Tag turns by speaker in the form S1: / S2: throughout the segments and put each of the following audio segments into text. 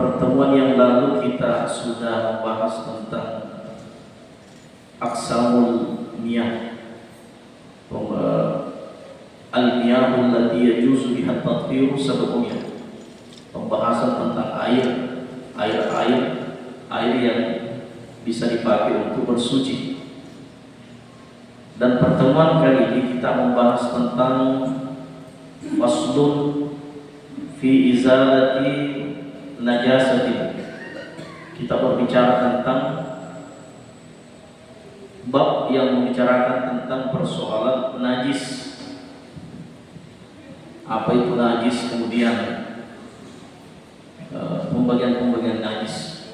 S1: Pertemuan yang lalu kita sudah membahas tentang aqsamul miyah, al-miyahul lati yajuzu biha at-tathhiru sab'umiyah. Pembahasan tentang air yang bisa dipakai untuk bersuci. Dan pertemuan kali ini kita membahas tentang faslun fi izalati najasatin. Kita berbicara tentang bab yang membicarakan tentang persoalan najis. Apa itu najis, kemudian pembagian-pembagian najis.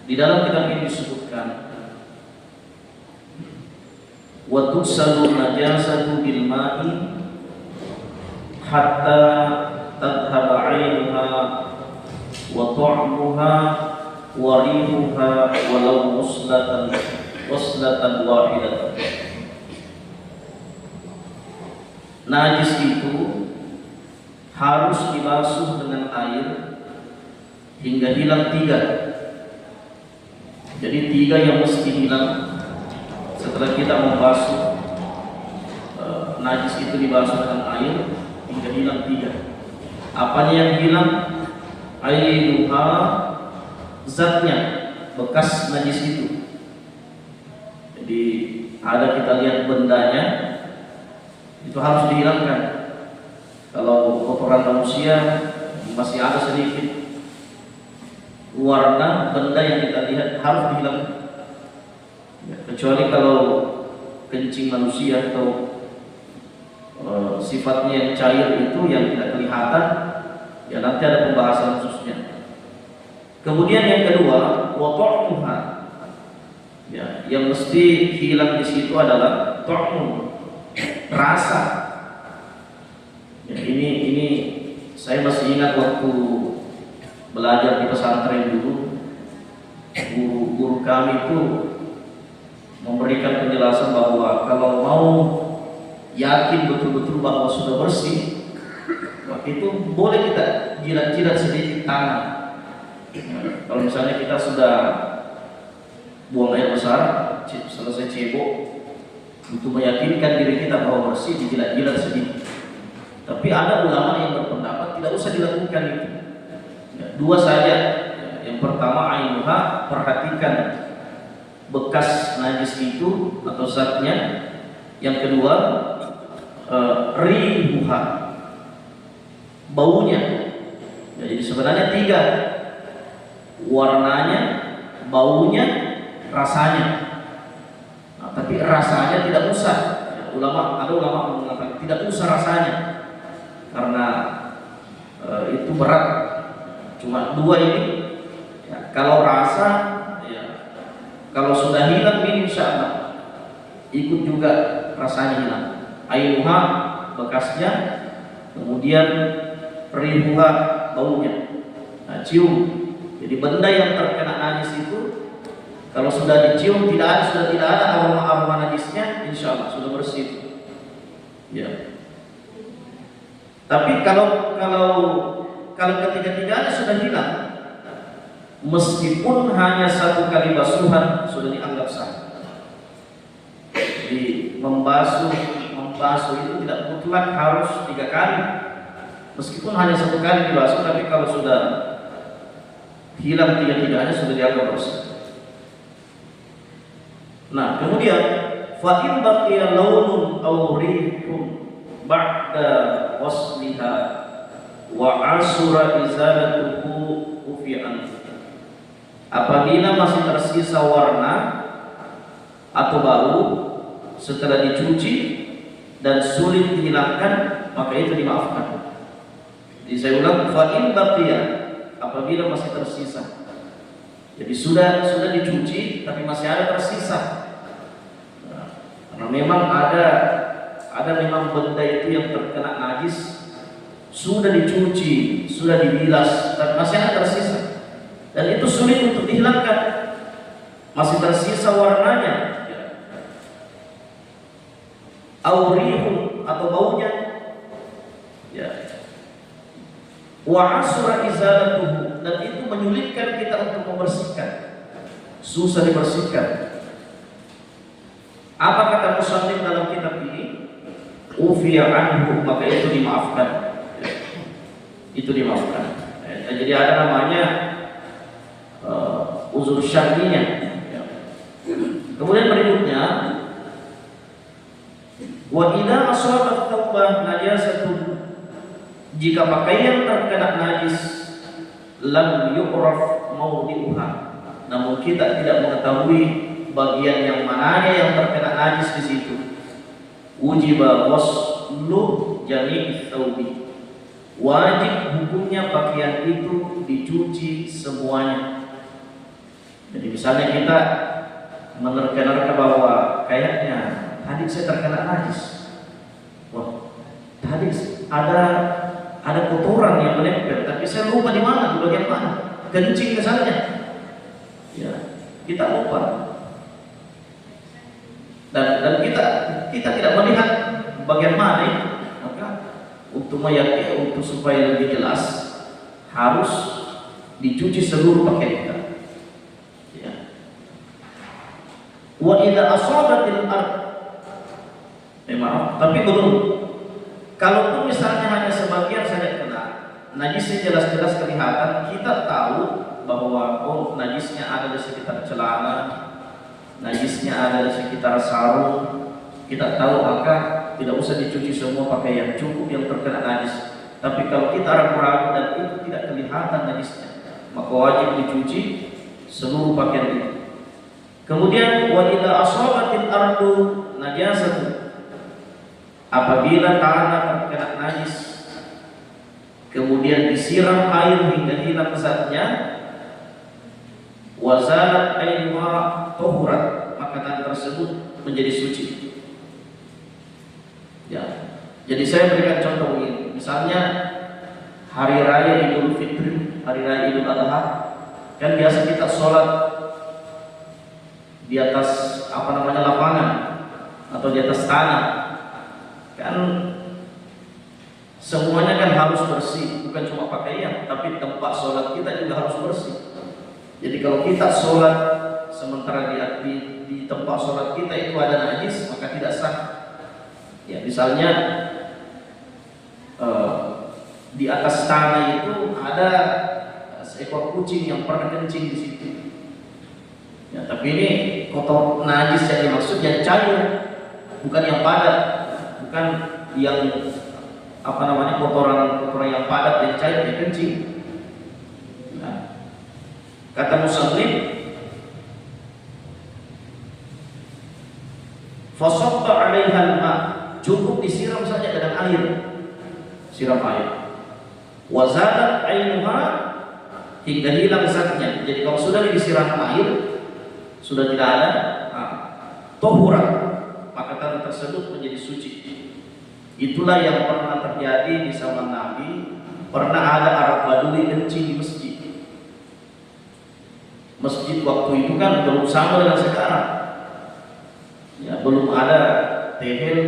S1: Di dalam kitab ini disebutkan wa tusalu najasatu bil ma'i hatta tadhhaba 'ainuha wa ta'muha wa rihuha walau waslatan wahidatan. Najis itu harus dibasuh dengan air hingga hilang 3. Jadi 3 yang mesti hilang setelah kita membasuh. Najis itu dibasuh dengan air hingga hilang 3. Apanya yang hilang? Ainuha, zatnya, bekas najis itu. Jadi ada kita lihat bendanya, itu harus dihilangkan. Kalau kotoran manusia masih ada sedikit warna, benda yang kita lihat harus dihilangkan. Kecuali kalau kencing manusia atau sifatnya yang cair itu yang tidak kelihatan, ya nanti ada pembahasan khususnya. Kemudian yang kedua, waqa'uha. Ya, yang mesti hilang di situ adalah ta'mun, rasa. Ya, ini saya masih ingat waktu belajar di pesantren dulu, guru kami itu memberikan penjelasan bahwa kalau mau yakin betul-betul bahwa sudah bersih, waktu itu boleh kita jilat-jilat sedikit tangan. Kalau misalnya kita sudah buang air besar, selesai cebok, untuk meyakinkan diri kita bahwa bersih, dijilat-jilat sedikit. Tapi ada ulama yang berpendapat tidak usah dilakukan itu. 2 saja. Yang pertama, ainuha, perhatikan bekas najis itu atau zatnya. Yang kedua, rihuha, baunya. Jadi sebenarnya 3, warnanya, baunya, rasanya. Nah, tapi rasanya tidak usah. Ada ulama mengatakan tidak usah rasanya karena itu berat. Cuma 2 ini. Ya, kalau rasa, ya, kalau sudah hilang ini insyaallah ikut juga rasanya hilang. Ainuha, bekasnya, kemudian rihuha, baunya. Nah, cium. Jadi benda yang terkena najis itu kalau sudah dicium sudah tidak ada aroma najisnya, insyaallah sudah bersih. Ya. Tapi kalau ketiga-tiganya sudah hilang, meskipun hanya 1 kali basuhan sudah dianggap sah. Jadi membasuh itu tidak mutlak harus 3 kali. Meskipun hanya 1 kali dibasuh, tapi kalau sudah hilang 3-tiganya sudah dianggap bersih. Nah, kemudian fa in baqiya launun aw rihun ba'da wasliha wa asura izalatuhu ufi'an. Apabila masih tersisa warna atau bau setelah dicuci dan sulit dihilangkan, maka itu dimaafkan. Jadi saya ulang, fa in baqiya, apabila masih tersisa. Jadi sudah dicuci tapi masih ada tersisa. Nah, karena memang ada memang benda itu yang terkena najis, sudah dicuci, sudah dibilas, tapi masih ada tersisa. Dan itu sulit untuk dihilangkan. Masih tersisa warnanya. Aurihun atau baunya. Ya. wa asra izalatuhu, dan itu menyulitkan kita untuk membersihkan, susah dibersihkan. Apa kata musannif dalam kitab ini? Ufiya anhu, maka itu dimaafkan. Itu dimaafkan. Jadi ada namanya uzur syar'inya. Kemudian berikutnya, wa idza asabat thawbah najasatun, jika pakaian terkena najis, lam yu'raf mawdi'uha, namun kita tidak mengetahui bagian yang mananya yang terkena najis di situ, wujiba waslu jami'i thawbi, wajib hukumnya pakaian itu dicuci semuanya. Jadi misalnya kita menerka-nerka bahwa kayaknya tadi saya terkena najis, wah tadi ada kotoran yang menempel, tapi saya lupa di mana, di bagian mana, kencing misalnya, ya kita lupa, dan kita tidak melihat bagian mana itu. Maka untuk meyakini, untuk supaya lebih jelas, harus dicuci seluruh pakaian kita. Ya. Wa idza asabatil ard, maaf, tapi belum. Kalaupun misalnya hanya sebagian saja kena, najisnya jelas-jelas kelihatan, kita tahu bahwa oh najisnya ada di sekitar celana, najisnya ada di sekitar sarung, kita tahu, maka tidak usah dicuci semua pakaian, cukup yang terkena najis. Tapi kalau kita ragu-ragu dan itu tidak kelihatan najisnya, maka wajib dicuci seluruh pakaian itu. Kemudian wa idza asabatil ardu najasatun, apabila tanah terkena najis kemudian disiram air hingga hilang zatnya, wazalat ainuha tahurat, maka tanah tersebut menjadi suci. Ya. Jadi saya berikan contoh ini. Misalnya hari raya Idul Fitri, hari raya Idul Adha, kan biasa kita sholat di atas lapangan atau di atas tanah. Kan semuanya kan harus bersih, bukan cuma pakaian, tapi tempat sholat kita juga harus bersih. Jadi kalau kita sholat sementara di tempat sholat kita itu ada najis, maka tidak sah. Ya, misalnya di atas tanah itu ada seekor kucing yang pernah kencing di situ. Ya, tapi ini kotor najis yang dimaksud yang cair, bukan yang padat. Bukan yang kotoran yang padat yang cair yang kencing. Nah, kata musannif, fasabba 'alaiha al-ma', cukup disiram saja dengan air, siram air. Wa zalat 'ainuha, hingga hilang zatnya. Jadi kalau sudah disiram air, sudah tidak ada tahurat, maka tanah tersebut menjadi suci. Itulah yang pernah terjadi di zaman Nabi. Pernah ada Arab Badui kencing di masjid. Masjid waktu itu kan belum sama dengan sekarang. Ya, belum ada tehel,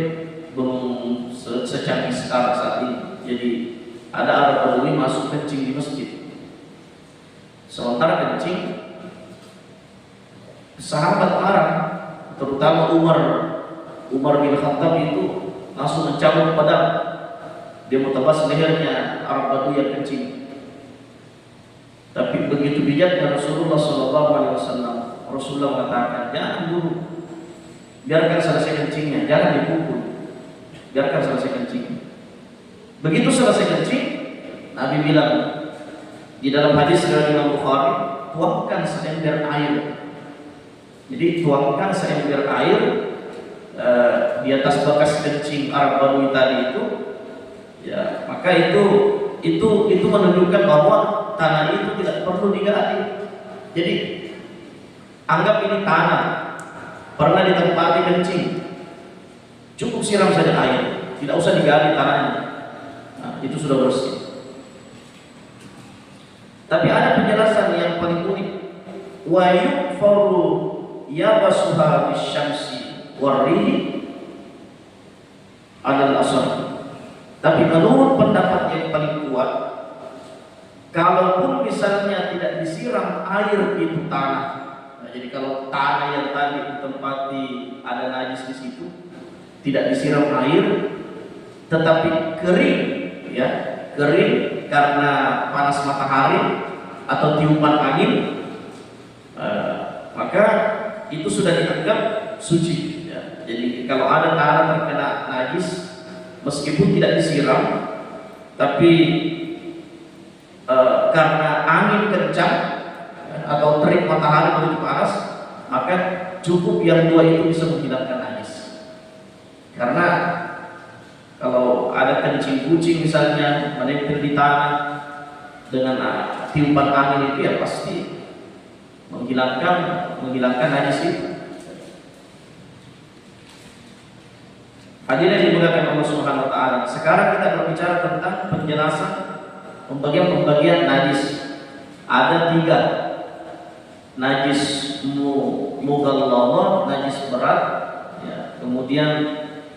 S1: belum secanggih sekarang saat ini. Jadi ada Arab Badui masuk kencing di masjid. Sementara kencing, sahabat marah, terutama Umar bin Khattab itu langsung mencabut pedang, dia mau tebas lehernya Arab Badui yang kencing. Tapi begitu bijaknya Rasulullah SAW, Rasulullah mengatakan, jangan dulu, biarkan selesai kencingnya, jangan dipukul, biarkan selesai kencing. Begitu selesai kencing, Nabi bilang di dalam hadis dari Imam Bukhari, tuangkan seember air. Jadi tuangkan seember air di atas bekas kencing Arab Badui tadi itu, ya, maka itu menunjukkan bahwa tanah itu tidak perlu digali. Jadi anggap ini tanah pernah ditempati kencing, cukup siram saja air, tidak usah digali tanahnya. Nah, itu sudah bersih. Tapi ada penjelasan yang paling unik. Wa yufaru yabasuha bisyamsi warrihi adalah asal. Tapi menurut pendapat yang paling kuat, Kalaupun misalnya tidak disiram air itu tanah. Nah, jadi kalau tanah yang tadi ditempati ada najis di situ, tidak disiram air, tetapi kering, ya, kering karena panas matahari atau tiupan angin, maka itu sudah dianggap suci. Ya. Jadi kalau ada tanah terkena najis, meskipun tidak disiram, tapi karena angin kencang atau terik matahari begitu panas, maka cukup yang dua itu bisa menghilangkan najis. Karena kalau ada kencing kucing misalnya menempel di tanah dengan tiupan angin itu, ya pasti menghilangkan najis itu. Hadirin dimuliakan Allah Subhanahu wa taala. Sekarang kita berbicara tentang penjelasan pembagian najis. Ada 3. Najis mughalladhah, najis berat, ya. Kemudian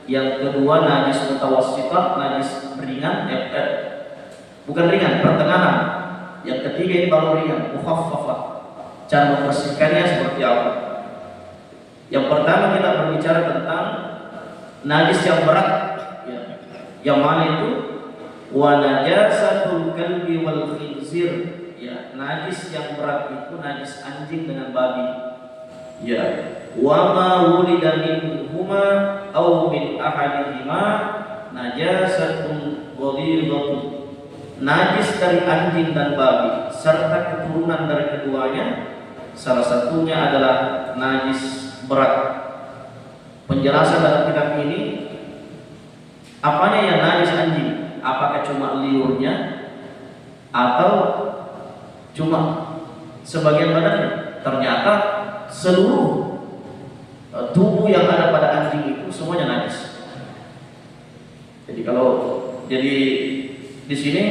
S1: yang kedua najis mutawassithah, najis ringan, bukan ringan, pertengahan. Yang ketiga ini baru ringan, mukhaffafah. Cara membersihkannya seperti apa? Yang pertama kita berbicara tentang najis yang berat, ya. Yang mana itu? Wa najasatul kalbi wal khinzir, ya. Najis yang berat itu najis anjing dengan babi, ya. Wa ma wulida minhuma aw min ahadihima najasatun ghalidhatun. Najis dari anjing dan babi serta keturunan dari keduanya, salah satunya adalah najis berat. Penjelasan dalam kitab ini, apanya yang najis anjing? Apakah cuma liurnya atau cuma sebagian badannya? Ternyata seluruh tubuh yang ada pada anjing itu semuanya najis. Jadi di sini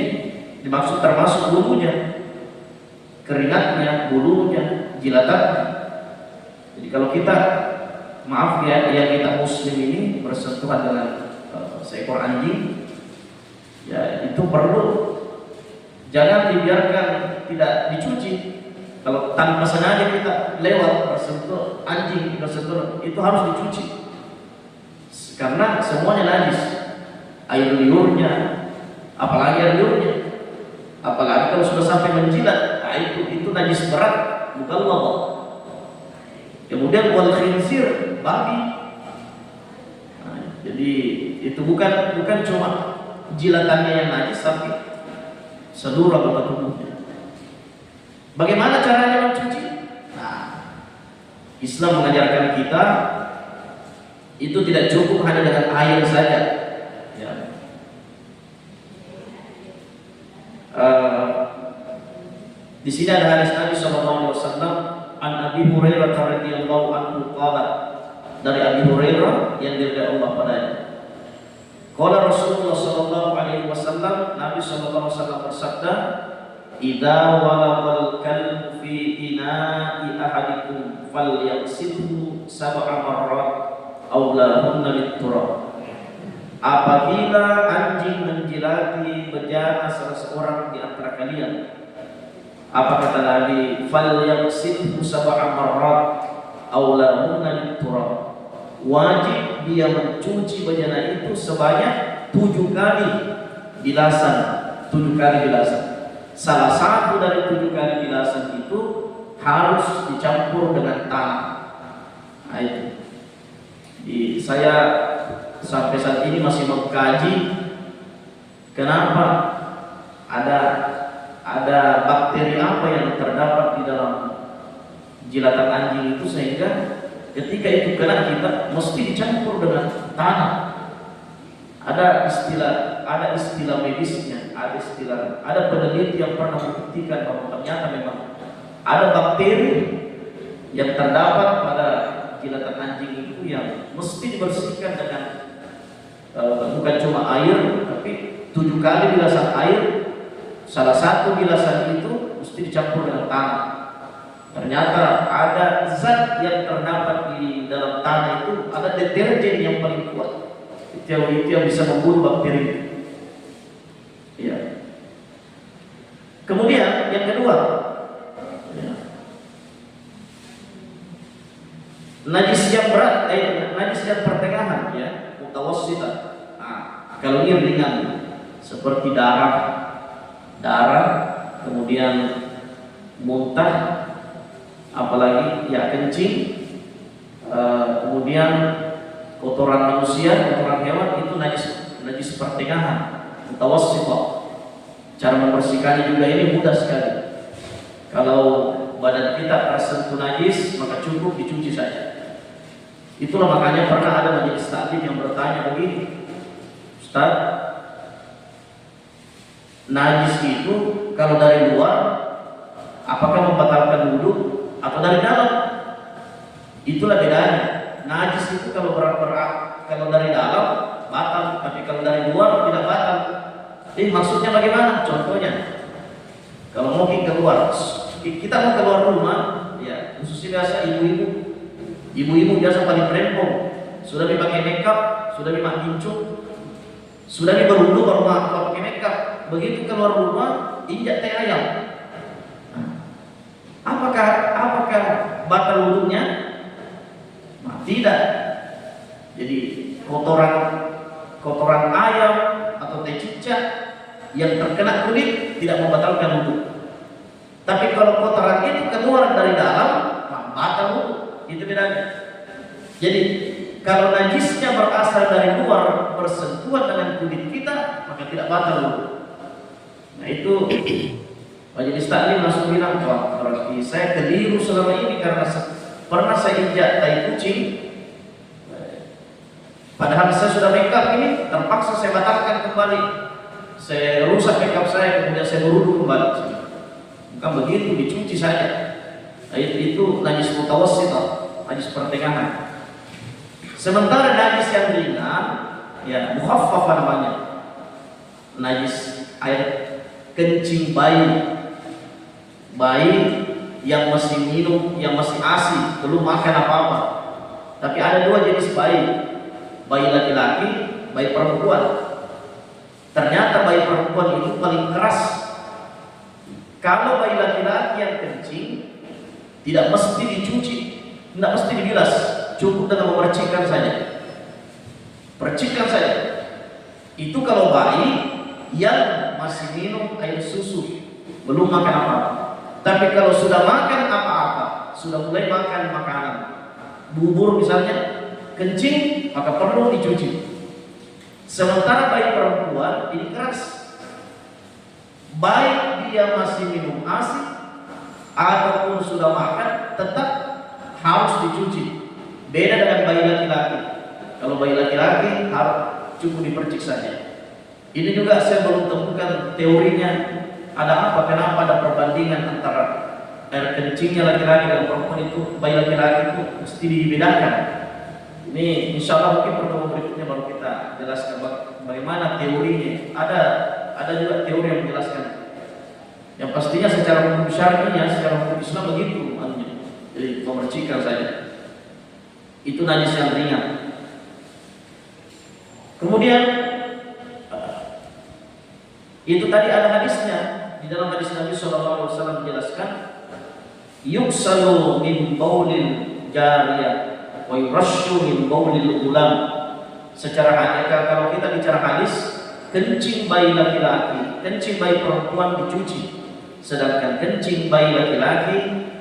S1: dimaksud termasuk bulunya, keringatnya, bulunya, jilatannya. Jadi kalau kita, maaf ya, yang kita muslim ini bersentuhan dengan seekor anjing, ya itu perlu, jangan dibiarkan tidak dicuci. Kalau tanpa sengaja kita lewat bersentuh anjing, itu harus dicuci karena semuanya najis. Air liurnya, apalagi air liurnya, apalagi kalau sudah sampai menjilat, nah itu najis berat, bukan logok. Kemudian wal khinzir, babi. Nah, jadi itu bukan cuma jilatannya yang najis, tapi seluruh anggota tubuhnya. Bagaimana caranya mencuci? Nah, Islam mengajarkan kita itu tidak cukup hanya dengan air saja. Ya. Di sini ada hadis Nabi SAW an Abi Hurairah radhiyallahu anhu qala, dari Abi Hurairah yang diridhai Allah padanya. Qala Rasulullah sallallahu alaihi wasallam, Nabi sallallahu alaihi wasallam bersabda, "Idza walaqal kalbu fi ina'i ahadikum falyaghsilhu sab'a marrat aw lahunna lit-turab." Apabila anjing menjilati bejana salah seorang di antara kalian, apa kata Nabi? Falyaghsilhu sab'a marrat aw lahunna lit-turab. Wajib dia mencuci bejana itu sebanyak 7 kali bilasan. 7 kali bilasan. Salah satu dari 7 kali bilasan itu harus dicampur dengan tanah. Nah, itu. Saya sampai saat ini masih mengkaji kenapa ada bakteri apa yang terdapat di dalam jilatan anjing itu sehingga ketika itu kena kita mesti dicampur dengan tanah. Ada istilah medisnya, ada peneliti yang pernah membuktikan bahwa ternyata memang ada bakteri yang terdapat pada jilatan anjing itu yang mesti dibersihkan dengan bukan cuma air, tapi 7 kali bilasan air. Salah satu bilasan itu mesti dicampur dengan tanah. Ternyata ada zat yang terdapat di dalam tanah itu, ada deterjen yang paling kuat. Itu yang bisa membunuh bakteri. Ya. Kemudian yang kedua, ya, najis yang berat, najis yang pertengahan, ya, mutawassitah. Nah, kalau ini ringan, seperti darah, kemudian muntah, apalagi ya kencing, kemudian kotoran manusia, kotoran hewan, itu najis pertengahan, mutawassitah. Cara membersihkannya juga ini mudah sekali. Kalau badan kita tersentuh najis, maka cukup dicuci saja. Itulah makanya pernah ada majelis taklim yang bertanya begini, Ustaz, najis itu kalau dari luar apakah membatalkan wudhu atau dari dalam? Itulah bedanya. Najis itu kalau kalau dari dalam batal, tapi kalau dari luar tidak batal. Maksudnya bagaimana? Contohnya, kalau mau keluar, kita mau keluar rumah, ya khususnya biasa ibu-ibu biasa paling rempong, sudah dipakai makeup, sudah dipakai kincuk, sudah berwudu baru pakai makeup. Begitu keluar rumah, injak teh ayam. Apakah batal wudunya? Nah, tidak. Jadi kotoran ayam atau teh cicak yang terkena kulit tidak membatalkan wudu. Tapi kalau kotoran itu keluar dari dalam, batal wudu. Itu bedanya. Jadi kalau najisnya berasal dari luar, bersentuhan dengan kulit kita, maka tidak batal wudu. Nah itu majelis taklim langsung bilang, wah berarti saya keliru selama ini karena pernah saya injak tai kucing. Padahal saya sudah makeup ini, terpaksa saya batalkan kembali. Saya rusak makeup saya, kemudian saya berwudu kembali. Bukan begitu, dicuci saja. Itu najis mutawassitah, najis pertengahan. Sementara najis yang ringan, ya mukhaffafah namanya. Najis air kencing bayi yang masih minum, yang masih ASI, belum makan apa-apa. Tapi ada dua jenis bayi laki-laki, bayi perempuan. Ternyata bayi perempuan itu paling keras. Kalau bayi laki-laki yang kencing, tidak mesti dicuci, tidak mesti dibilas, cukup dengan memercikkan saja. Percikkan saja. Itu kalau bayi yang masih minum air susu, belum makan apa-apa. Tapi kalau sudah makan apa-apa, sudah mulai makan makanan, bubur misalnya, kencing, maka perlu dicuci. Sementara bayi perempuan ini keras, baik dia masih minum ASI ataupun sudah makan, tetap harus dicuci. Beda dengan bayi laki-laki. Kalau bayi laki-laki harus cukup dipercik saja. Ini juga saya belum temukan teorinya. Ada apa? Kenapa ada perbandingan antara air kencingnya laki-laki dan perempuan itu, bayi laki-laki itu mesti dibedakan. Ini insya Allah mungkin pertemuan berikutnya baru kita jelaskan bagaimana teorinya. Ada juga teori yang menjelaskan. Yang pastinya secara hukum syar'inya, secara hukum Islam begitu. Jadi memercikan saja. Itu najis yang ringan. Kemudian itu tadi ada hadisnya. Di dalam hadis Nabi SAW menjelaskan, yuksalu min baulil jariyah wa yurashu min baulil ulam. Secara hadis, kalau kita bicara hadis, kencing bayi laki-laki, kencing bayi perempuan dicuci, sedangkan kencing bayi laki-laki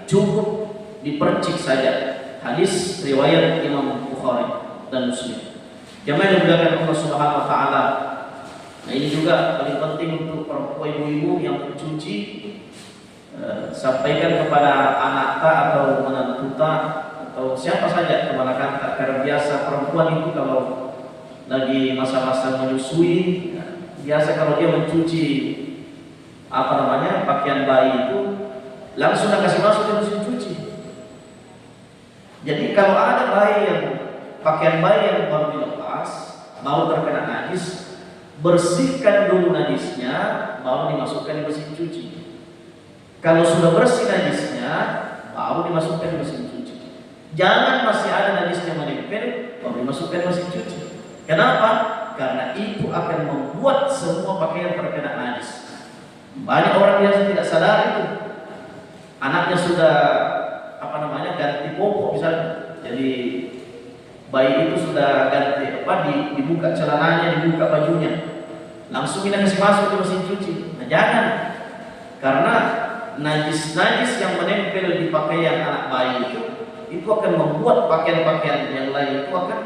S1: cukup dipercik saja. Hadis riwayat Imam Bukhari dan Muslim. Jamaah yang dimuliakan Allah Subhanahu wa taala. Nah ini juga paling penting untuk perempuan ibu-ibu yang mencuci, sampaikan kepada anak atau menantu atau siapa saja keponakan, karena biasa perempuan itu kalau lagi masa-masa menyusui, biasa kalau dia mencuci pakaian bayi itu langsung kasih masuk ke mesin cuci. Jadi kalau ada pakaian bayi yang baru dilepas, baru terkena najis, bersihkan dulu najisnya, baru dimasukkan di mesin cuci. Kalau sudah bersih najisnya, baru dimasukkan di mesin cuci. Jangan masih ada najisnya menempel, baru dimasukkan di mesin cuci. Kenapa? Karena itu akan membuat semua pakaian terkena najis. Banyak orang yang tidak sadar itu, anaknya sudah ganti popok misalnya, jadi bayi itu sudah ganti dibuka celananya, dibuka bajunya, langsung kita kasih masuk ke mesin cuci. Nah, jangan, karena najis-najis yang menempel di pakaian anak bayi itu akan membuat pakaian-pakaian yang lain itu akan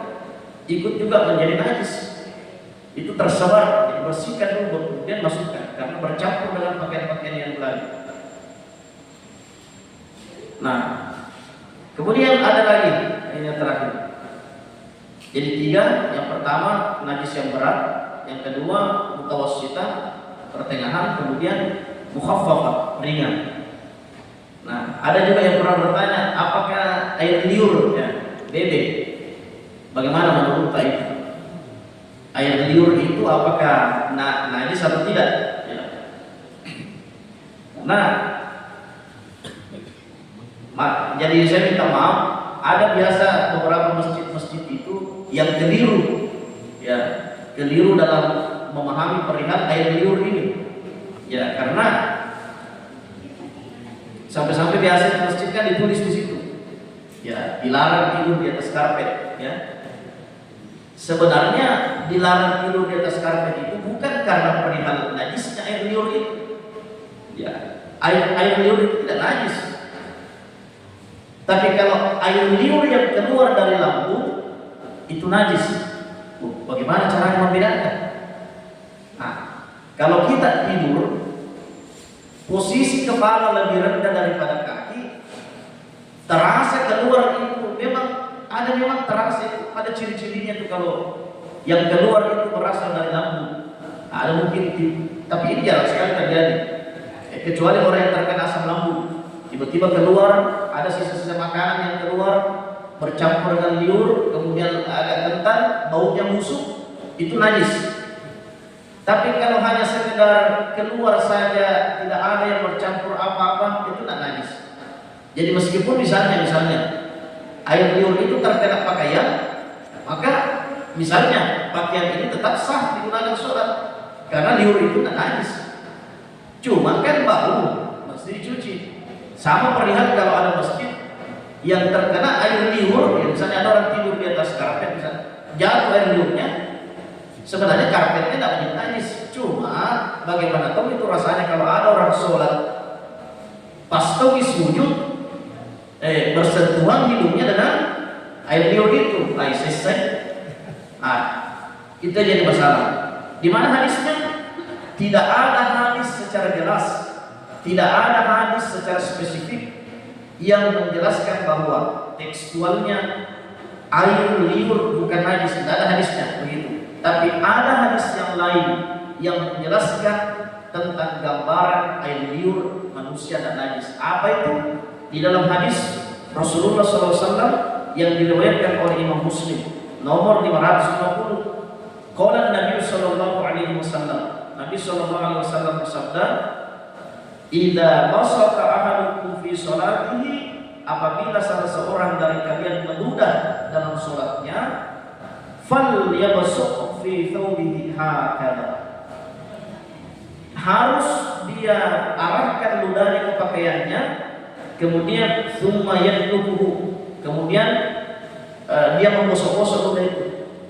S1: ikut juga menjadi najis. Itu tersebar, dibersihkan dulu kemudian masukkan, karena bercampur dengan pakaian-pakaian yang lain. Nah, kemudian ada lagi, ini yang terakhir. Jadi 3, yang pertama najis yang berat, yang kedua mutawassithah, pertengahan, kemudian mukhaffafah, ringan. Nah, ada juga yang pernah bertanya, apakah air liur bebek? Bagaimana menurut itu? Air liur itu apakah najis atau tidak? Ya. Nah, jadi saya minta maaf, ada biasa beberapa masjid-masjid itu yang keliru, keliru dalam memahami perihal air liur ini. Ya, karena sampai-sampai biasa di masjid kan ditulis di situ, dilarang tidur di atas karpet. Sebenarnya dilarang tidur di atas karpet itu bukan karena perihal najisnya air liur itu. Air liur itu tidak najis. Tapi kalau air liur yang keluar dari lambung itu najis. Bagaimana cara membedakan? Nah, kalau kita tidur, posisi kepala lebih rendah daripada kaki, terasa keluar itu memang terasa itu, ada ciri-cirinya tuh. Kalau yang keluar itu berasal dari lambung, ada mungkin tapi ini jarang sekali terjadi. Kecuali orang yang terkena asam lambung, tiba-tiba keluar ada sisa-sisa makanan yang keluar bercampur dengan liur, kemudian agak kental, baunya busuk, itu najis. Tapi kalau hanya sekedar keluar saja, tidak ada yang bercampur apa-apa, itu tidak najis. Jadi meskipun misalnya air liur itu terkena pakaian, maka misalnya pakaian ini tetap sah digunakan sholat, karena liur itu tidak najis. Cuma kan bau, mesti dicuci. Sama perihal kalau ada masjid yang terkena air liur, misalnya ada orang tidur di atas karpet, misalnya jatuh air liurnya, sebenarnya karpetnya tidak menjadi najis. Cuma bagaimana tahu itu rasanya kalau ada orang sholat pas tawis wujud, bersentuhan hidungnya dengan air liur itu, selesai. Itu jadi masalah. Di mana hadisnya? Tidak ada hadis secara jelas, tidak ada hadis secara spesifik yang menjelaskan bahwa tekstualnya air liur bukan najis. Tidak ada hadisnya begitu. Tapi ada hadis yang lain yang menjelaskan tentang gambaran air liur manusia dan najis. Apa itu? Di dalam hadis Rasulullah SAW yang diriwayatkan oleh Imam Muslim nomor 550, qala Nabi sallallahu alaihi wasallam, Nabi sallallahu alaihi wasallam bersabda, "Idza basaka ahadukum fi salatihi," apabila salah seorang dari kalian meludah dalam salatnya, "fal yabsuq fi thawbihi hakadha." Harus dia arahkan ludahnya ke pakaiannya, kemudian summa yadlubuhu, kemudian dia menggosok-gosok ludah itu.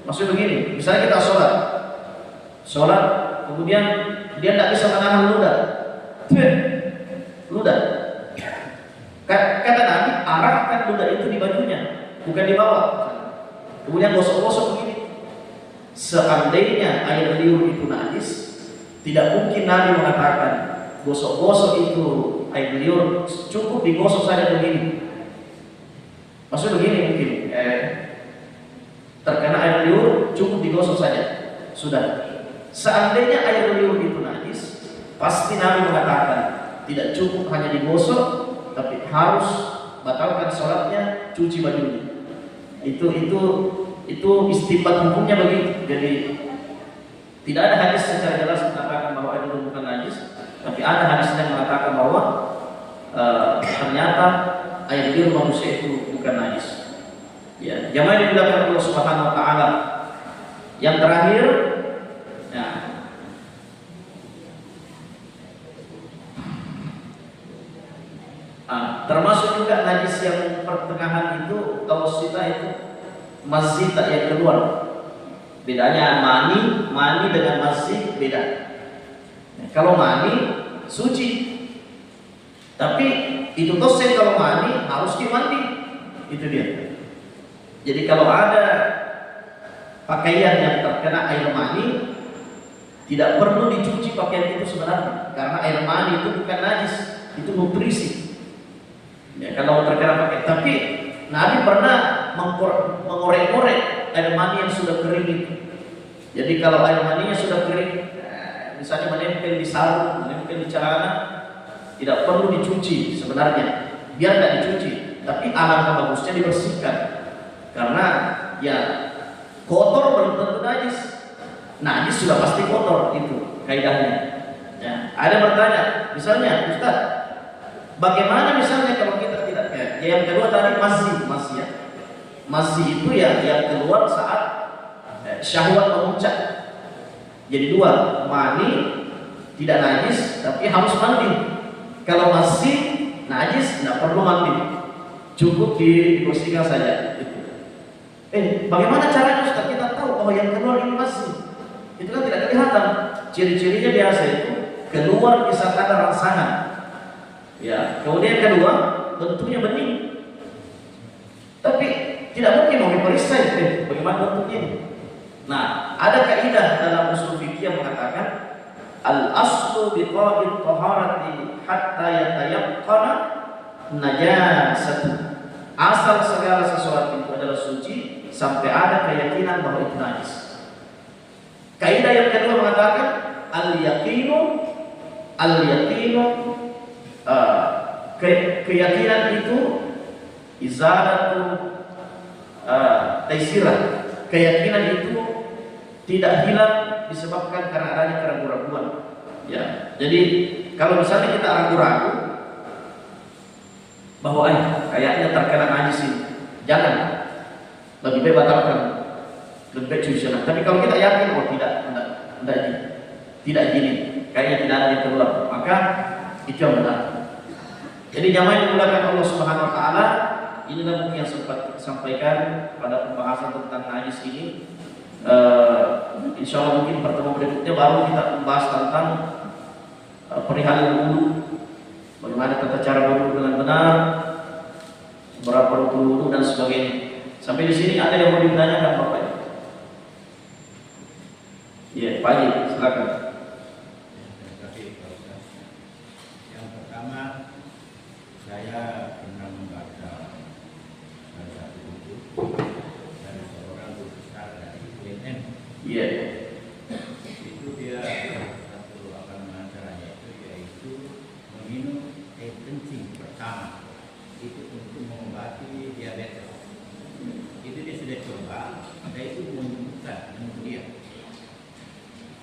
S1: Maksudnya begini, misalnya kita sholat, kemudian dia tidak bisa menahan ludah. Kata Nabi, arahkan ludah itu di bajunya, bukan di bawah. Kemudian gosok-gosok begini. Seandainya air liur itu najis, tidak mungkin Nabi mengatakan gosok-gosok itu air liur, cukup digosok saja begini. Maksudnya begini mungkin, terkena air liur cukup digosok saja, sudah. Seandainya air liur itu najis, pasti Nabi mengatakan tidak cukup hanya digosok, tapi harus batalkan sholatnya, cuci bajunya. Itu istinbat hukumnya begitu. Jadi tidak ada hadis secara jelas mengatakan bahwa air liur bukan najis, tapi ada hadis yang mengatakan bahwa ternyata air liur manusia itu bukan najis. Ya, jamaah yang dimuliakan Allah Subhanahu wa taala. Yang terakhir, Termasuk juga najis yang pertengahan itu, tawasita itu mazita yang keluar. Bedanya mani dengan mazit beda. Kalau mani suci, tapi itu tosen kalau mani harus dimandi. Itu dia. Jadi kalau ada pakaian yang terkena air mani, tidak perlu dicuci pakaian itu sebenarnya, karena air mani itu bukan najis, itu nutrisi. Ya, kalau terkena pakaian, tapi Nabi pernah mengorek-ngorek air mani yang sudah kering itu. Jadi kalau air maninya sudah kering, misalnya menempel di sarung, menempel di celana, tidak perlu dicuci sebenarnya, biar tidak dicuci. Tapi alangkah bagusnya dibersihkan, karena ya kotor belum tentu najis. Najis sudah pasti kotor, itu kaidahnya. Ya, ada bertanya, misalnya Ustaz, bagaimana misalnya kalau kita tidak kayak yang kedua tadi masih ya. Masih itu ya yang keluar saat syahwat memuncak. Jadi dua, mani tidak najis tapi harus mandi. Kalau masih najis tidak perlu mandi, cukup dibersihkan saja. Bagaimana caranya Ustaz kita tahu bahwa yang keluar ini masih? Itu kan tidak kelihatan. Ciri-cirinya biasa itu keluar bisa ada rangsangan. Ya, kemudian kedua, bentuknya bening. Tapi tidak mungkin mau diperiksa bagaimana bentuknya ini. Nah, ada kaidah dalam usul fikih yang mengatakan al-aslu bi qa'id taharati hatta yatayaqqana najasatu. Asal segala sesuatu itu adalah suci sampai ada keyakinan bahwa itu najis. Kaidah yang kedua mengatakan al-yaqinu keyakinan itu izalatu taisirah. Keyakinan itu tidak hilang disebabkan karena adanya keraguan-keraguan. Ya, jadi kalau misalnya kita ragu-ragu bahwa kayaknya terkena najis ini, jangan, lebih baik batalkan, lebih baik cuci. Tapi kalau kita yakin tidak gini, kayaknya tidak ada yang keluar, maka itu yang benar. Jadi jamaah yang dimuliakan Allah Subhanahu Wa Taala, inilah mungkin yang sempat disampaikan pada pembahasan tentang najis ini. Insya Allah mungkin pertemuan berikutnya baru kita membahas tentang perihal wudu, bagaimana tata cara wudu dengan benar, berapa rukun wudu dan sebagainya. Sampai di sini ada yang mau ditanyakan Bapak? Iya, Pak Haji, silakan.
S2: Yang pertama, saya pernah membaca salah satu buku dari seorang guru besar dari UNM.
S1: Iya.
S2: Itu dia satu acaranya yaitu meminum air kencing pertama itu untuk mengobati diabetes. Itu dia sudah coba, ada itu menunjukkan kemudian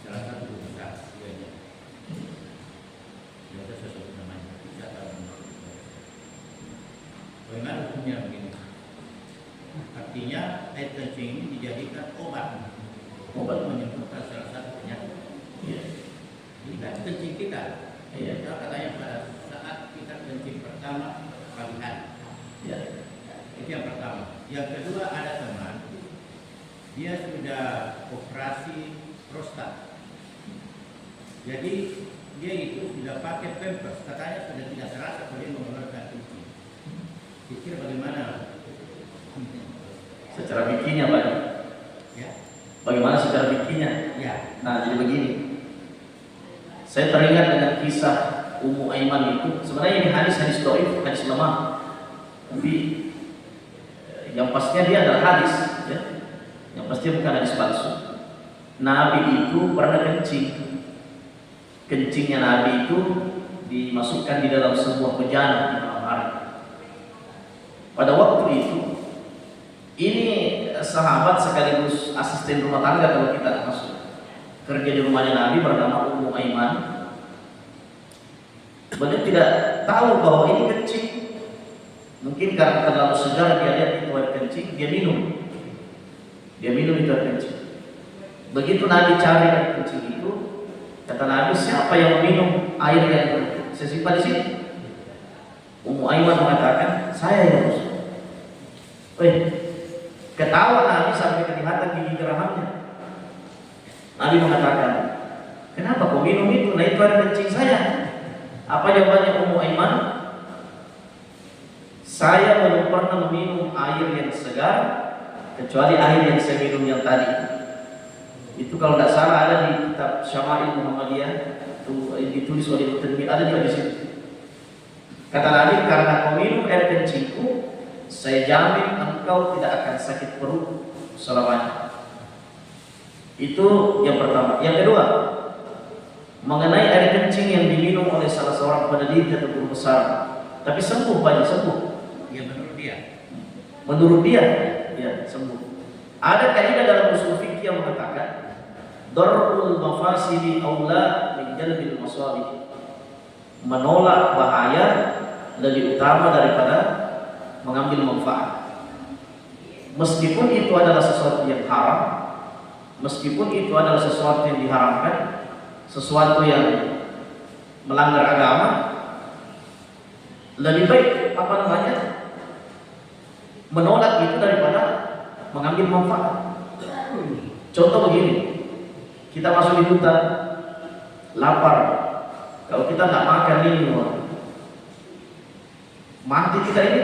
S2: salah satu guru besar UNM. Dia sesuatu namanya. Bagaimana hukumnya begini? Artinya air kencing ini dijadikan obat menyembuhkan salah satu penyakit.
S1: Iya.
S2: Jadi kan kencing kita,
S1: Iya.
S2: katanya pada saat kita kencing pertama pagi hari.
S1: Iya.
S2: Itu yang pertama. Yang kedua, ada teman, dia sudah operasi prostat. Jadi dia itu sudah pakai pampers, katanya sudah tidak terasa kalau dia mengeluarkan kencing. Pikir bagaimana?
S1: Secara fikihnya Pak.
S2: Ya.
S1: Bagaimana secara fikihnya?
S2: Ya.
S1: Nah, jadi begini. Saya teringat dengan kisah Ummu Aiman itu. Sebenarnya ini hadis dhaif, hadis lemah. Tapi yang pastinya dia adalah hadis, ya. Yang pasti bukan hadis palsu. Nabi itu pernah kencing. Kencingnya Nabi itu dimasukkan di dalam sebuah bejana di malam hari. Pada waktu itu, ini sahabat sekaligus asisten rumah tangga kalau kita masuk kerja di rumahnya Nabi bernama Ummu Aiman. Beliau tidak tahu bahwa ini kencing. Mungkin karena terlalu segar dia lihat itu air kencing, dia minum. Dia minum itu air kencing. Begitu Nabi cari air kencing itu, kata Nabi, siapa yang minum air yang saya simpan di sini? Ummu Aiman mengatakan, saya ya Rasul. Ketawa Nabi sampai kelihatan gigi gerahamnya. Nabi mengatakan, kenapa kau minum itu? Nah itu air kencing saya. Apa jawabannya Ummu Aiman? Saya belum pernah meminum air yang segar kecuali air yang saya minum yang tadi. Itu kalau tidak salah ada di kitab Syama'il Muhammadiyah, itu ditulis oleh Tirmidzi, ada juga di situ. Kata Nabi, karena kau minum air kencingku, saya jamin engkau tidak akan sakit perut selamanya. Itu yang pertama. Yang kedua, mengenai air kencing yang diminum oleh salah seorang peneliti atau guru besar, tapi sembuh banyak sembuh.
S2: Ya menurut dia.
S1: Menurut dia, ya sembuh. Ada kaidah dalam usul fikih yang mengatakan, darul mafasidi aula min jalbil masalih. Menolak bahaya lebih utama daripada mengambil manfaat. Meskipun itu adalah sesuatu yang haram, meskipun itu adalah sesuatu yang diharamkan, sesuatu yang melanggar agama, lebih baik menolak itu daripada mengambil manfaat. Contoh begini, kita masuk di hutan, lapar, kalau kita nggak makan ini, mati kita ini,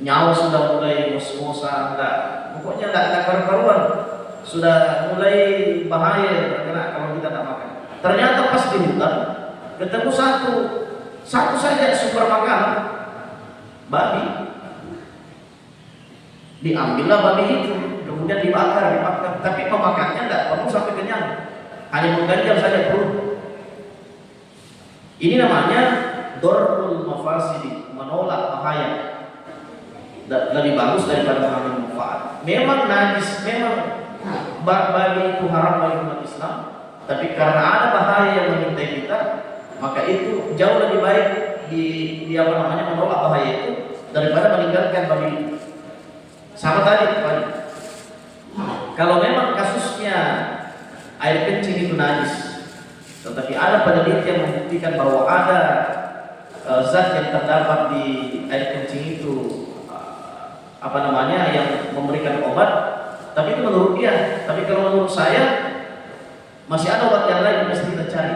S1: nyawa sudah mulai ngos-ngosan, pokoknya nggak karu-karuan, sudah mulai bahaya terkena kalau kita nggak makan. Ternyata pas di hutan ketemu satu saja sumber makanan, babi. Diambillah babi itu, kemudian dibakar, tapi memakannya tidak perlu sampai kenyang, hanya mengganjal saja perut. Ini namanya dorul mafasidi, menolak bahaya. Lebih bagus daripada mengambil manfaat. Memang najis, memang babi itu haram bagi umat Islam, tapi karena ada bahaya yang mengintai kita, maka itu jauh lebih baik menolak bahaya itu daripada meninggalkan babi itu. Sama tadi, kalau memang kasusnya air kencing itu najis, tetapi ada peneliti yang membuktikan bahwa ada zat yang terdapat di air kencing itu yang memberikan obat, tapi itu menurut dia. Tapi kalau menurut saya masih ada obat yang lain yang mesti kita cari.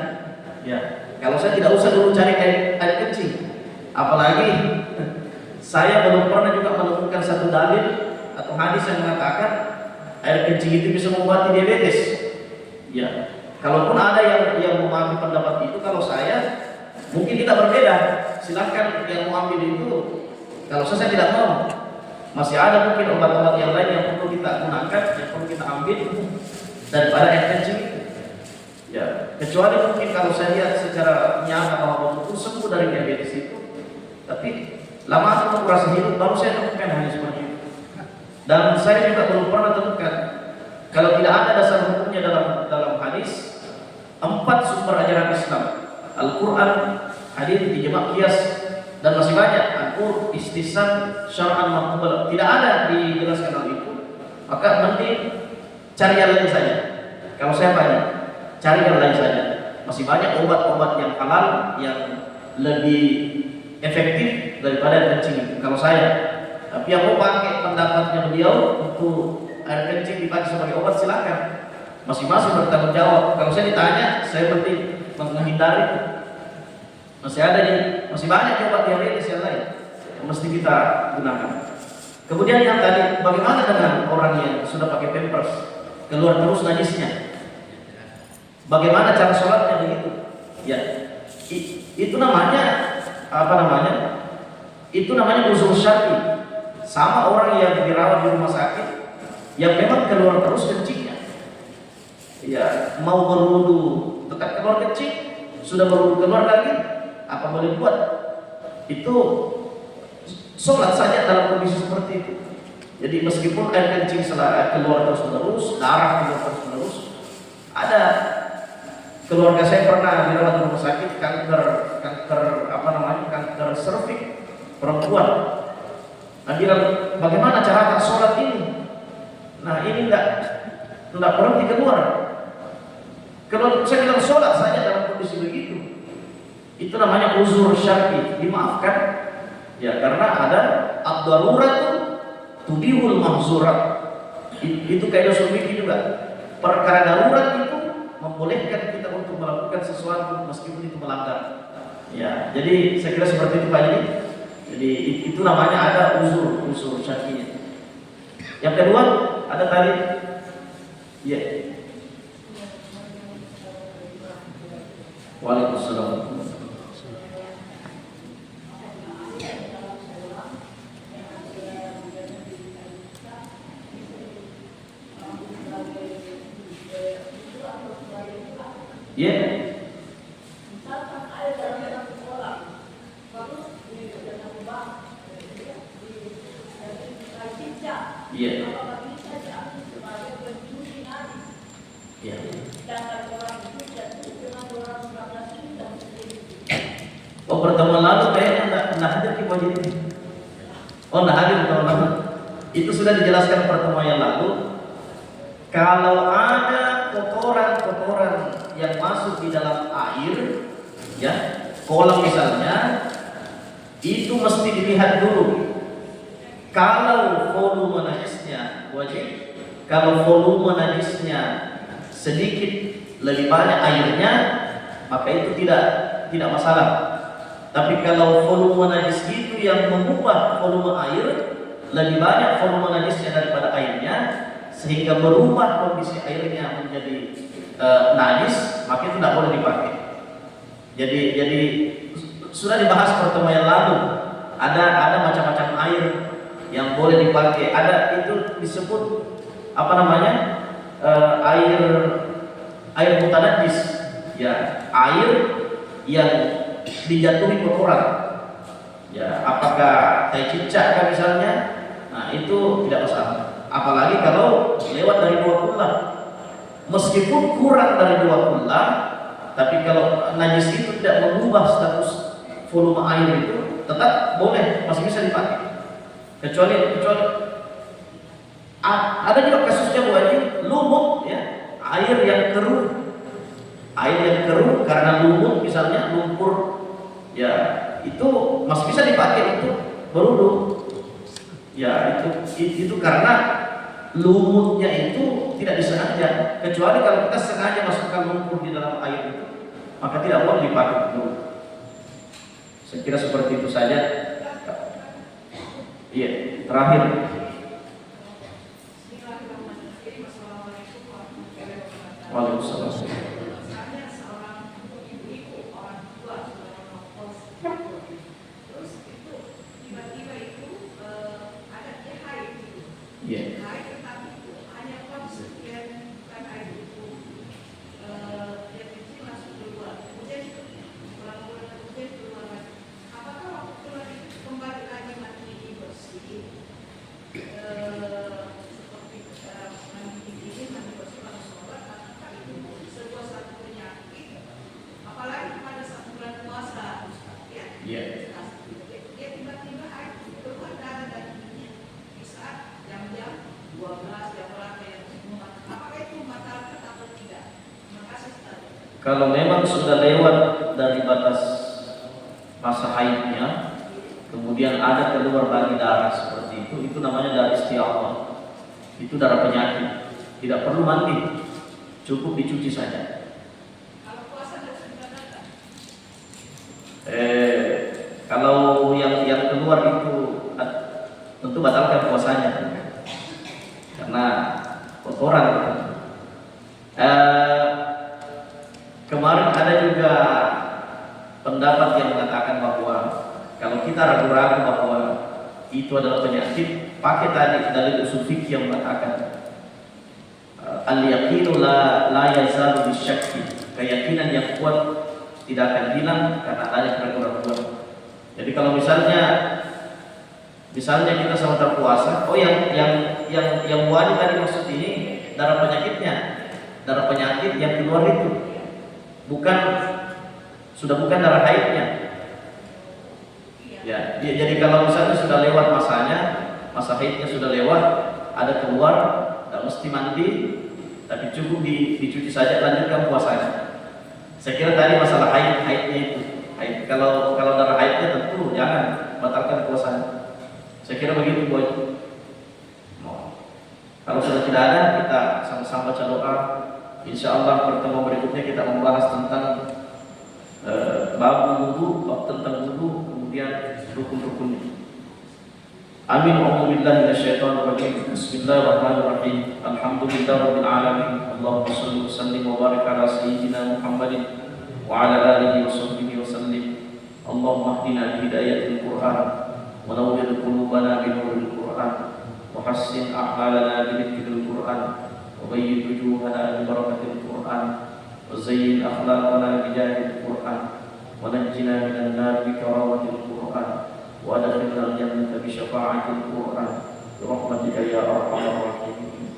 S1: Ya, kalau saya tidak usah dulu cari air kencing, apalagi saya belum pernah juga menemukan satu dalil atau hadis yang mengatakan air kencing itu bisa mengobati diabetes. Ya, kalaupun ada yang memahami pendapat itu, kalau saya mungkin kita berbeda. Silakan yang mau ambil itu. Kalau saya tidak mau. Masih ada mungkin obat-obat yang lain yang perlu kita gunakan, yang perlu kita ambil daripada air kencing itu. Ya, kecuali mungkin kalau saya lihat secara nyata bahwa betul sembuh dari diabetes itu, tapi lama aku merasa hidup, baru saya temukan hanya seperti itu. Dan saya juga belum pernah temukan kalau tidak ada dasar hukumnya dalam hadis 4 sumber ajaran Islam, Al-Quran, hadis, ijma', qiyas, dan masih banyak, Al-Qur, istisab, syar'an maqbul. Tidak ada dijelaskan hal itu. Maka mending cari yang lain saja. Kalau saya banyak, cari yang lain saja. Masih banyak obat-obat yang halal yang lebih efektif daripada kencing itu. Kalau saya, tapi yang mau pakai pendapatnya beliau untuk air kencing dipakai sebagai obat, silakan. Masing-masing bertanggung jawab. Kalau saya ditanya, saya penting menghindari itu. Masih banyak obat diabetes yang lain yang mesti kita gunakan. Kemudian yang tadi, bagaimana dengan orang yang sudah pakai pampers keluar terus najisnya? Bagaimana cara sholatnya begitu? Ya, itu namanya Itu namanya usul syar'i. Sama orang yang dirawat di rumah sakit yang memang keluar terus kencingnya. Ya, mau berwudu tetap keluar kencing, sudah berwudu keluar lagi. Apa boleh buat? Itu sholat saja dalam kondisi seperti itu. Jadi meskipun air kencing keluar terus-menerus, darah keluar terus-menerus, ada keluarga saya pernah dirawat di rumah sakit kanker serviks perempuan. Nah, bilang bagaimana cara sholat ini? Nah, ini tidak berhenti keluar. Kalau saya bilang sholat saja dalam kondisi begitu, itu namanya uzur syar'i, dimaafkan Ya, karena ada ad-darurat tubihul mahzurat. Itu kaidah usul fikih juga. Perkara darurat itu membolehkan kita untuk melakukan sesuatu meskipun itu melanggar. Ya, jadi saya kira seperti itu Pak Jadi. Jadi itu namanya ada unsur syar'inya. Yang kedua ada tadi ya. Waalaikumsalam. Ya. Iya. Iya. Oh, pertemuan lalu kayaknya enggak hadir Ki Wajib. Oh, enggak hadir pertemuan lalu. Itu sudah dijelaskan pertemuan yang lalu. Kalau ada kotoran-kotoran yang masuk di dalam air, ya, kolam misalnya, itu mesti dilihat dulu. Kalau volume najisnya wajib, kalau volume najisnya sedikit lebih banyak airnya, maka itu tidak masalah. Tapi kalau volume najis itu yang mengubah volume air, lebih banyak volume najisnya daripada airnya, sehingga merubah kondisi airnya menjadi najis, maka itu tidak boleh dipakai. Jadi sudah dibahas pertemuan yang lalu. Ada macam-macam air yang boleh dipakai. Ada itu disebut apa namanya air mutanajis, ya, air yang dijatuhi kotoran. Ya, apakah teh cicak kan misalnya, nah itu tidak masalah. Apalagi kalau lewat dari 2 kullah. Meskipun kurang dari 2 kullah, tapi kalau najis itu tidak mengubah status volume air itu, tetap boleh, masih bisa dipakai. Kecuali ada juga kasusnya wajib lumut, ya, air yang keruh karena lumut misalnya lumpur, ya, itu masih bisa dipakai untuk berwudu. Ya, itu karena lumutnya itu tidak disengaja. Kecuali kalau kita sengaja masukkan lumpur di dalam air itu, maka tidak boleh dipakai dulu. Saya kira seperti itu saja. Iya, terakhir. Waalaikumsalam. Iya. Kalau memang sudah lewat dari batas masa haidnya, kemudian ada keluar lagi darah seperti itu namanya darah istiadah. Itu darah penyakit, tidak perlu mandi, cukup dicuci saja.
S3: Kalau puasa harus dibatalkan?
S1: Kalau yang keluar itu tentu batalkan puasanya, karena kotoran. Kemarin ada juga pendapat yang mengatakan bahwa kalau kita ragu-ragu bahwa itu adalah penyakit, pakai tadi dalil usul fikih yang mengatakan al-yaqinu la yazalu bisyakki, keyakinan yang kuat tidak akan hilang karena ada keraguan-keraguan. Jadi kalau misalnya kita sama terpuasa, oh yang wajib tadi maksud ini darah penyakitnya, darah penyakit yang keluar itu. Sudah bukan darah haidnya. Ya, jadi kalau misalnya sudah lewat masanya, masa haidnya sudah lewat, ada keluar, tidak mesti mandi, tapi cukup dicuci saja, lanjutkan puasanya. Saya kira tadi masalah haidnya itu. haid. Kalau darah haidnya tentu jangan batalkan puasanya. Saya kira begitu boy. Kalau sudah tidak ada, kita sama-sama baca doa. Insya Allah pertemuan berikutnya kita membahas tentang bab wudu, tentang wudu, kemudian rukun-rukunnya. Amin. A'udzubillahi minasyaitonir rajim. Bismillahirrahmanirrahim. Alhamdulillahirabbil alamin. Allahumma shalli wa sallim wa barik ala sayyidina Muhammadin wa ala alihi wa sahbihi wa sallim. Allahumma hdina bi hidayatil Qur'an wa nawwir qulubana bi nuril Qur'an wa hassin a'malana bi dhikril Qur'an wa bayyin wujuhana bi barakatil Qur'an wa zayyin akhlaqana bi jahil Qur'an wa najjina minan nar bi karamatil Qur'an wa adkhilna al-jannata bi syafa'atil Qur'an bi rahmatika ya arhamar rahimin.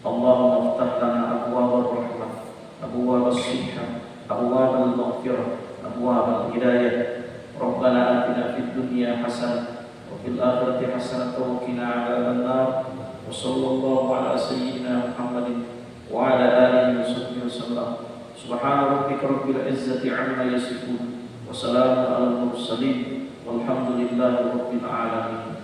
S1: Allahumma iftah lana abwaab ar-rahmah, abwaab as-sihhah, abwaab al-maghfirah, abwaab al-hidayah. Rabbana atina fid dunya hasanah wa fil akhirati hasanah wa qina adzaban nar. Wa sallallahu ala sayyidina Muhammadin wa ala alihi wa sahbihi wasallam. Subhana rabbika rabbil izzati amma yasifun wa salamun alal mursalin walhamdulillahi rabbil alamin.